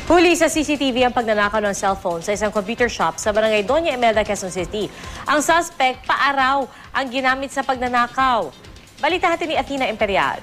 Huli sa CCTV ang pagnanakaw ng cellphone sa isang computer shop sa barangay Doña Imelda, Quezon City. Ang suspect, paaraw ang ginamit sa pagnanakaw. Balita natin ni Athena Imperial.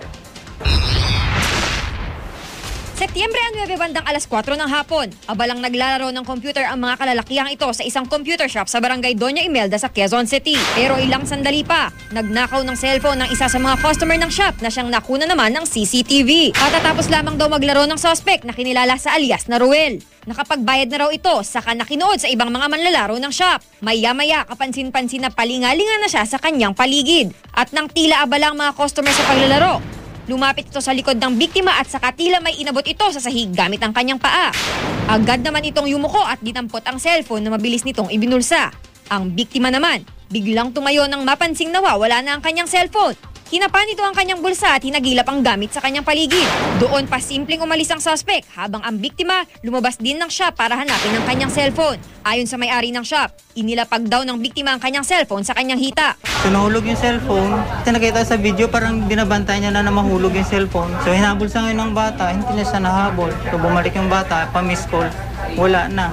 Setyembre ang 9 bandang alas 4 ng hapon. Abalang naglalaro ng computer ang mga kalalakihang ito sa isang computer shop sa barangay Doña Imelda sa Quezon City. Pero ilang sandali pa, nagnakaw ng cellphone ng isa sa mga customer ng shop na siyang nakuna naman ng CCTV. Katatapos lamang daw maglaro ng suspect na kinilala sa alias na Ruel. Nakapagbayad na raw ito, saka nakinood sa ibang mga manlalaro ng shop. Maya-maya, kapansin-pansin na palingalingan na siya sa kanyang paligid. At nang tila abala ang mga customer sa paglalaro, lumapit ito sa likod ng biktima at saka tila may inabot ito sa sahig gamit ang kanyang paa. Agad naman itong yumuko at dinampot ang cellphone na mabilis nitong ibinulsa. Ang biktima naman, biglang tumayo nang mapansing nawawala na ang kanyang cellphone. Hinapan nito ang kanyang bulsa at hinagilap ang gamit sa kanyang paligid. Doon pa simpleng umalis ang suspect habang ang biktima lumabas din ng shop para hanapin ang kanyang cellphone. Ayon sa may-ari ng shop, inilapag daw ng biktima ang kanyang cellphone sa kanyang hita. So nahulog yung cellphone. Kasi nakita sa video parang binabantay niya na mahulog yung cellphone. So hinabol sa ngayon ng bata, hindi na siya nahabol. So bumalik yung bata, pa-miss call, wala na.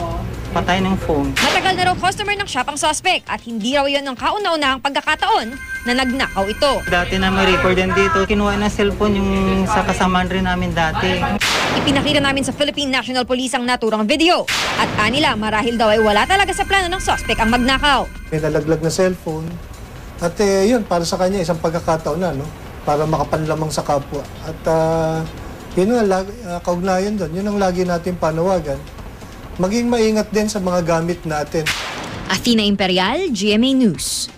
Patay ng phone. Matagal na raw customer ng shop ang suspect at hindi raw yun ang kauna-unahang pagkakataon na nagnakaw ito. Dati na may record din dito, kinuha ng cellphone yung sa kasamaan rin namin dati. Ipinakita namin sa Philippine National Police ang naturang video at kanila marahil daw ay wala talaga sa plano ng suspect ang magnakaw. May nalaglag na cellphone at yun, para sa kanya isang pagkakataon na, no? Para makapanlamang sa kapwa. At yun nga, kaugnayan doon, yun ang lagi natin panawagan. Maging maingat din sa mga gamit natin. Athena Imperial, GMA News.